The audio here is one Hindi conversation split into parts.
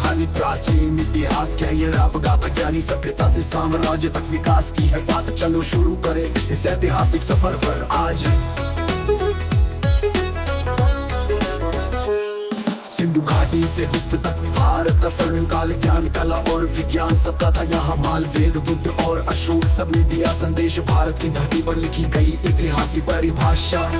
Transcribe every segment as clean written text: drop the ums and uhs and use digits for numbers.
कहानी प्राचीन इतिहास के ये रब गाथा ज्ञानी सभ्यता से साम्राज्य तक विकास की है बात। चलो शुरू करें इस ऐतिहासिक सफर पर आज। सिंधु घाटी से गुप्त तक भारत का स्वर्णिम काल, ज्ञान कला और विज्ञान सबका था यहाँ माल। वेद बुद्ध और अशोक सबने दिया संदेश, भारत की धरती पर लिखी गई इतिहास की परिभाषा।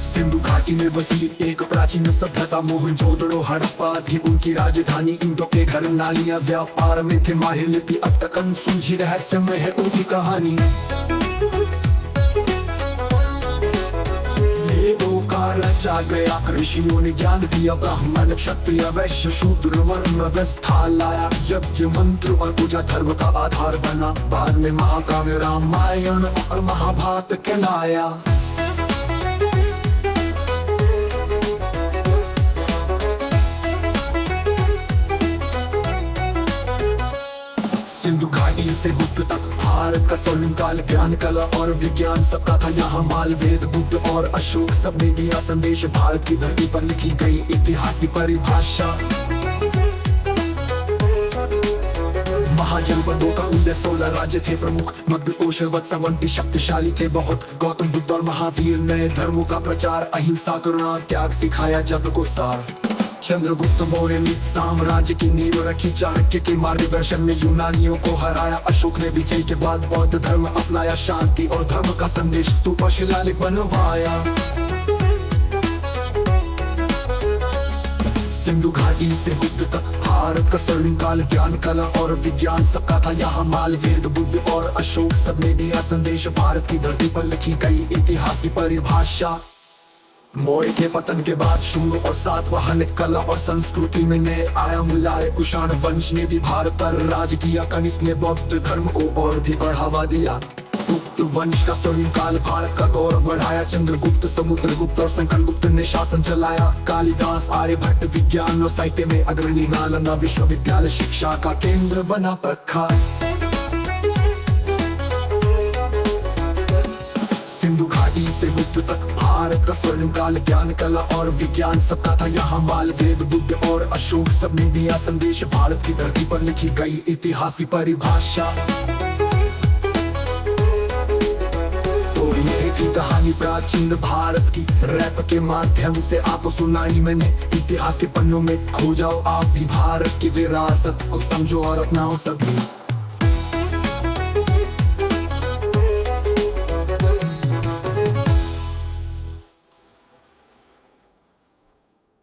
सिंधु घाटी में बसी एक प्राचीन सभ्यता, मोहनजोदड़ो हड़प्पा थी उनकी राजधानी। ईंटों के घर, नालियां, व्यापार में थे माहिर, लिपि अब तक अनसुलझी रहस्यमय है उनकी कहानी। रचा गया ऋषियों ने ज्ञान दिया, ब्राह्मण क्षत्रिय वैश्य शूद्र वर्ण व्यवस्था लाया। यज्ञ मंत्र और पूजा धर्म का आधार बना, बाद में महाकाव्य रामायण और महाभारत कहलाया। सिंधु घाटी से गुप्त तक भारत का स्वर्णिम काल, ज्ञान कला और विज्ञान सबका था यहाँ माल। वेद बुद्ध और अशोक सबने दिया संदेश, भारत की धरती पर लिखी गई इतिहास की परिभाषा। महाजनपदों का उदय, 16 राज्य थे प्रमुख, मगध कौशल वत्सवंती शक्तिशाली थे बहुत। गौतम बुद्ध और महावीर नए धर्मों का प्रचार, अहिंसा करुणा त्याग सिखाया जग को सार। चंद्रगुप्त मौर्य ने साम्राज्य की नींव रखी, चाणक्य के मार्गदर्शन में यूनानियों को हराया। अशोक ने विजय के बाद बौद्ध धर्म अपनाया, शांति और धर्म का संदेश स्तूप और शिलालेख बनवाया। सिंधु घाटी से गुप्त तक भारत का स्वर्णिम काल, ज्ञान कला और विज्ञान सबका था यहाँ माल। वेद बुद्ध और अशोक सबने दिया संदेश, भारत की धरती पर लिखी गई इतिहास की परिभाषा। मौर्य के पतन के बाद शूर और सातवाहन, कला और संस्कृति में नए आयाम लाए। कुषाण वंश ने भी भारत पर राज किया, कनिष्क ने बौद्ध धर्म को और भी बढ़ावा दिया। गुप्त वंश का स्वर्णिम काल भारत का गौरव बढ़ाया। चंद्रगुप्त, समुद्रगुप्त और शंकरगुप्त ने शासन चलाया। कालिदास, आर्यभट्ट विज्ञान और साहित्य में अग्रणी, नालंदा विश्वविद्यालय शिक्षा का केंद्र बना रखा। सिंधु घाटी से गुप्त तक भारत का स्वर्णिम काल, ज्ञान कला और विज्ञान सबका था यहाँ माल। वेद बुद्ध और अशोक सबने दिया संदेश, भारत की धरती पर लिखी गई इतिहास की परिभाषा। तो ये थी कहानी प्राचीन भारत की, रैप के माध्यम से आपको सुनाई मैंने। इतिहास के पन्नों में खो जाओ आप भी, भारत की विरासत को समझो और अपनाओ सभी।